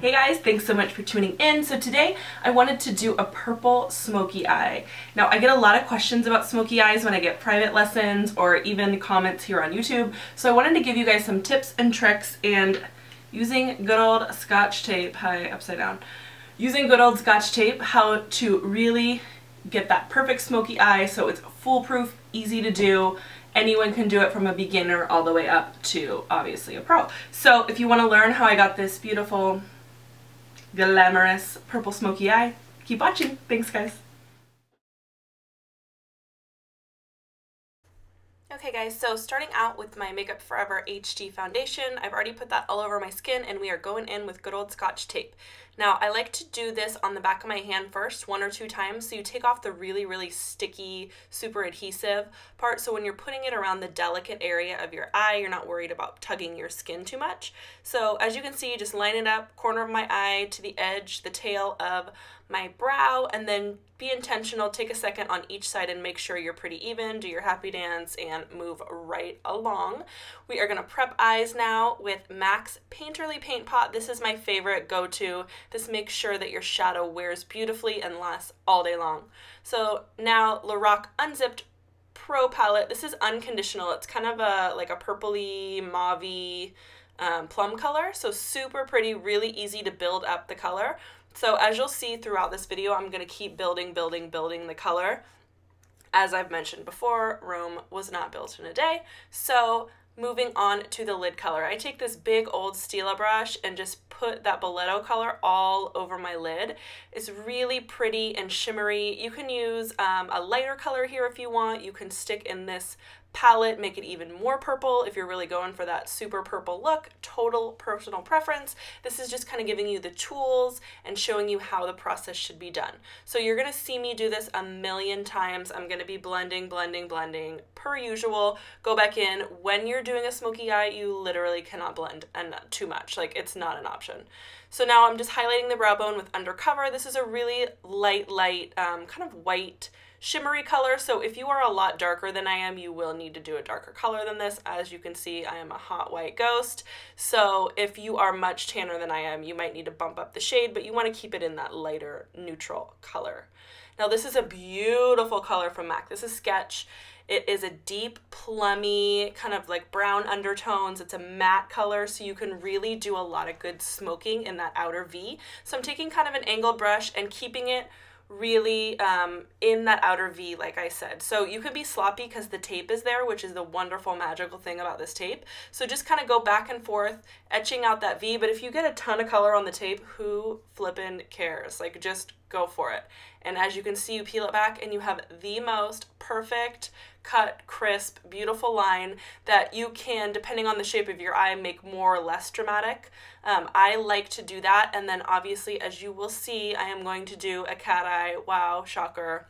Hey guys, thanks so much for tuning in. So today I wanted to do a purple smoky eye. Now I get a lot of questions about smoky eyes when I get private lessons or even comments here on YouTube. So I wanted to give you guys some tips and tricks, and using good old scotch tape, hi, upside down, using good old scotch tape, how to really get that perfect smoky eye so it's foolproof, easy to do. Anyone can do it from a beginner all the way up to obviously a pro. So if you want to learn how I got this beautiful glamorous purple smoky eye, keep watching. Thanks guys. Okay guys, so starting out with my Makeup Forever HD foundation, I've already put that all over my skin and we are going in with good old scotch tape. Now I like to do this on the back of my hand first, 1 or 2 times, so you take off the really sticky, super adhesive part, so when you're putting it around the delicate area of your eye, you're not worried about tugging your skin too much. So as you can see, just line it up, corner of my eye to the edge, the tail of my brow, and then be intentional, take a second on each side and make sure you're pretty even, do your happy dance, and move right along. We are gonna prep eyes now with MAC's Painterly Paint Pot. This is my favorite go-to. This makes sure that your shadow wears beautifully and lasts all day long. So now LORAC Unzipped Pro Palette. This is unconditional. It's kind of like a purpley, mauvey plum color. So super pretty, really easy to build up the color. So as you'll see throughout this video, I'm going to keep building the color. As I've mentioned before, Rome was not built in a day. So moving on to the lid color. I take this big old Stila brush and just put that Paletto color all over my lid. It's really pretty and shimmery. You can use a lighter color here if you want. You can stick in this palette, make it even more purple if you're really going for that super purple look. Total personal preference. This is just kind of giving you the tools and showing you how the process should be done. So you're going to see me do this a million times. I'm going to be blending per usual. Go back in. When you're doing a smoky eye, you literally cannot blend and too much. Like, it's not an option. So now I'm just highlighting the brow bone with Undercover. This is a really light, kind of white, shimmery color, so if you are a lot darker than I am, you will need to do a darker color than this. As you can see, I am a hot white ghost, so if you are much tanner than I am, you might need to bump up the shade, but you want to keep it in that lighter, neutral color. Now this is a beautiful color from MAC. This is Sketch. It is a deep, plummy, kind of like brown undertones. It's a matte color, so you can really do a lot of good smoking in that outer V. So I'm taking kind of an angled brush and keeping it really in that outer V, like I said. So you could be sloppy because the tape is there, which is the wonderful, magical thing about this tape. So just kind of go back and forth, etching out that V, but if you get a ton of color on the tape, who flippin' cares? Like, just go for it. And as you can see, you peel it back and you have the most perfect cut, crisp, beautiful line that you can, depending on the shape of your eye, make more or less dramatic. I like to do that, and then obviously, as you will see, I am going to do a cat eye. Wow, shocker.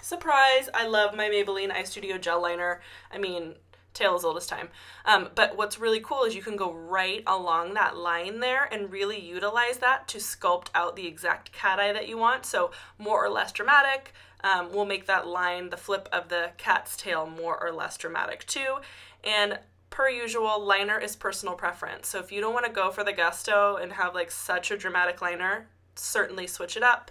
Surprise! I love my Maybelline Eye Studio gel liner. I mean, tale as old as time. But what's really cool is you can go right along that line there and really utilize that to sculpt out the exact cat eye that you want. So more or less dramatic. We'll make that line, the flip of the cat's tail, more or less dramatic too. And per usual, liner is personal preference. So if you don't want to go for the gusto and have like such a dramatic liner, certainly switch it up.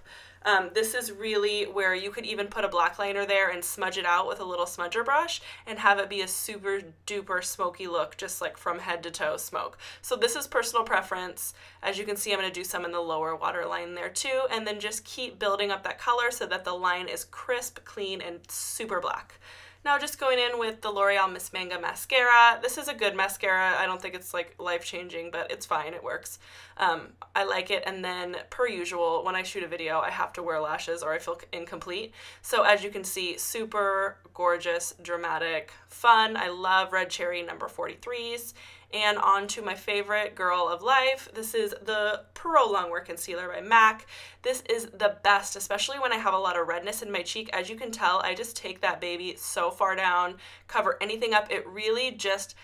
This is really where you could even put a black liner there and smudge it out with a little smudger brush and have it be a super duper smoky look, just like from head to toe smoke. So this is personal preference. As you can see, I'm going to do some in the lower waterline there too, and then just keep building up that color so that the line is crisp, clean, and super black. Now just going in with the L'Oreal Miss Manga mascara. This is a good mascara. I don't think it's like life-changing, but it's fine, it works. I like it, and then per usual, when I shoot a video, I have to wear lashes or I feel incomplete. So as you can see, super gorgeous, dramatic, fun. I love Red Cherry number 43s. And on to my favorite girl of life. This is the PROLONGWEAR Concealer by MAC. This is the best, especially when I have a lot of redness in my cheek. As you can tell, I just take that baby so far down, cover anything up. It really just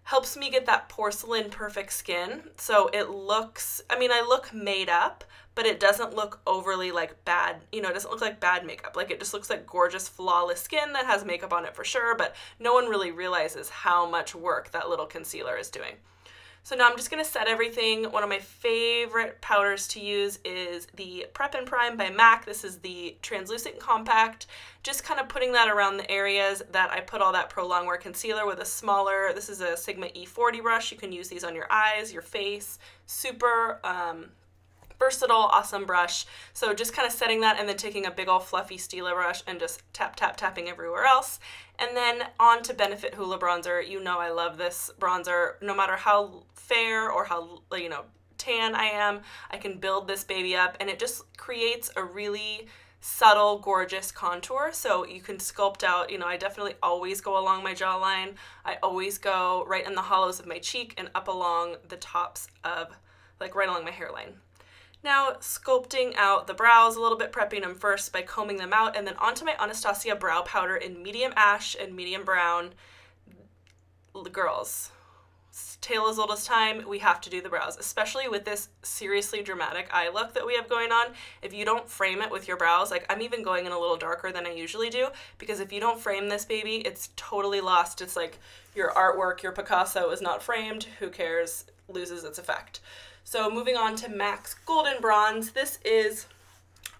helps me get that porcelain perfect skin. So it looks, I mean, I look made up, but it doesn't look overly like bad, you know, it doesn't look like bad makeup. Like, it just looks like gorgeous, flawless skin that has makeup on it for sure, but no one really realizes how much work that little concealer is doing. So now I'm just going to set everything. One of my favorite powders to use is the Prep and Prime by MAC. This is the translucent compact. Just kind of putting that around the areas that I put all that Prolongwear concealer with a smaller, this is a Sigma E40 brush. You can use these on your eyes, your face. Super versatile, awesome brush. So just kind of setting that and then taking a big old fluffy Stila brush and just tap, tap, tapping everywhere else. And then on to Benefit Hoola Bronzer. You know I love this bronzer. No matter how fair or how, you know, tan I am, I can build this baby up and it just creates a really subtle, gorgeous contour. So you can sculpt out, you know, I definitely always go along my jawline. I always go right in the hollows of my cheek and up along the tops of, like right along my hairline. Now sculpting out the brows a little bit, prepping them first by combing them out, and then onto my Anastasia brow powder in medium ash and medium brown. Girls, tale as old as time, we have to do the brows, especially with this seriously dramatic eye look that we have going on. If you don't frame it with your brows, like I'm even going in a little darker than I usually do, because if you don't frame this baby, it's totally lost. It's like your artwork, your Picasso is not framed, who cares, loses its effect. So moving on to MAC's Golden Bronze. This is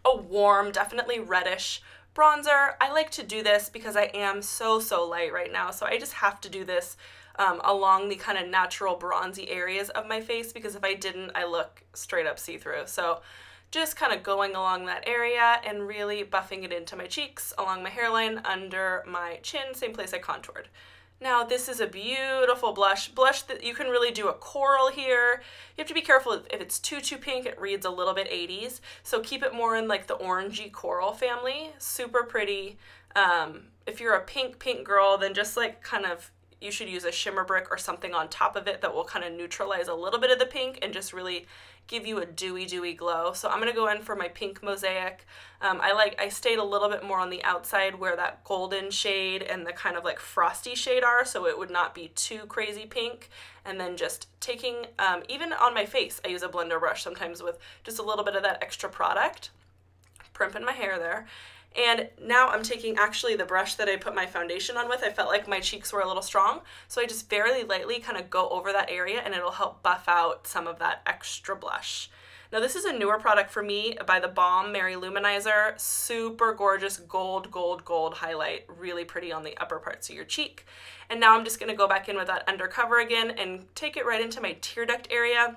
a warm, definitely reddish bronzer. I like to do this because I am so light right now, so I just have to do this along the kind of natural bronzy areas of my face, because if I didn't, I look straight up see-through. So just kind of going along that area and really buffing it into my cheeks, along my hairline, under my chin, same place I contoured. Now this is a beautiful blush that you can really do a coral here. You have to be careful if it's too pink, it reads a little bit 80s. So keep it more in like the orangey coral family. Super pretty. If you're a pink girl, then just like kind of, you should use a shimmer brick or something on top of it that will kind of neutralize a little bit of the pink and just really give you a dewy glow. So I'm going to go in for my pink mosaic. I stayed a little bit more on the outside where that golden shade and the kind of like frosty shade are, so it would not be too crazy pink. And then just taking, even on my face, I use a blender brush sometimes with just a little bit of that extra product. Primping my hair there. And now I'm taking actually the brush that I put my foundation on with. I felt like my cheeks were a little strong, so I just very lightly kind of go over that area and it'll help buff out some of that extra blush. Now this is a newer product for me by the Balm Mary Luminizer. Super gorgeous gold highlight, really pretty on the upper parts of your cheek. And now I'm just going to go back in with that Undercover again and take it right into my tear duct area.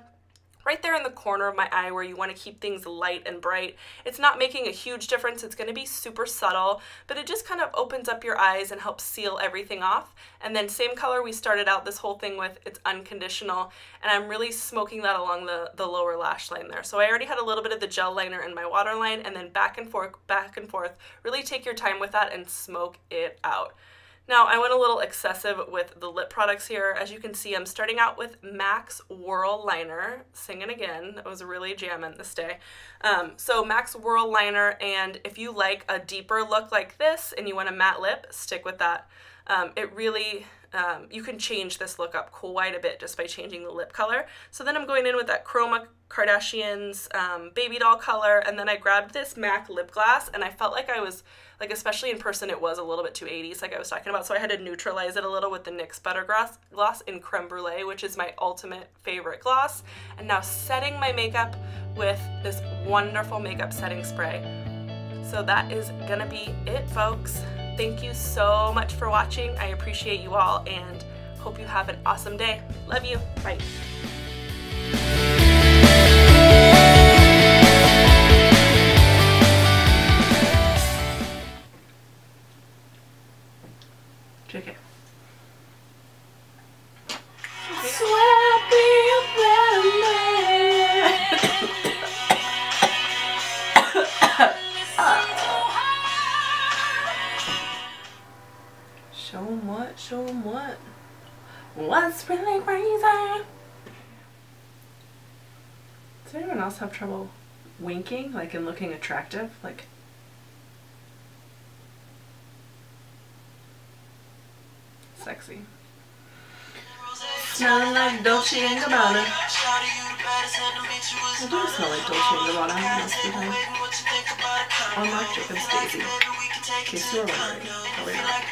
Right there in the corner of my eye where you want to keep things light and bright. It's not making a huge difference. It's going to be super subtle, but it just kind of opens up your eyes and helps seal everything off. And then same color we started out this whole thing with, it's Unconditional, and I'm really smoking that along the lower lash line there. So I already had a little bit of the gel liner in my waterline, and then back and forth. Really take your time with that and smoke it out. Now, I went a little excessive with the lip products here. As you can see, I'm starting out with MAC's Whirl Liner. Singing again. It was really jamming this day. So MAC's Whirl Liner, and if you like a deeper look like this and you want a matte lip, stick with that. It really, you can change this look up quite a bit just by changing the lip color. So then I'm going in with that Chroma Kardashian's baby doll color, and then I grabbed this MAC lip gloss, and I felt like I was, like, especially in person, it was a little bit too 80s, like I was talking about, so I had to neutralize it a little with the NYX Butter Gloss in Creme Brulee, which is my ultimate favorite gloss. And now setting my makeup with this wonderful makeup setting spray. So that is gonna be it, folks. Thank you so much for watching. I appreciate you all and hope you have an awesome day. Love you. Bye. JK. Show 'em what? Show 'em what? What's really crazy? Does anyone else have trouble winking, like, and looking attractive? Like, sexy. Smelling like Dolce & Gabbana. I do smell like Dolce & Gabbana most of the time. Unlike Chicken Stacy. In case you were wondering. Probably not.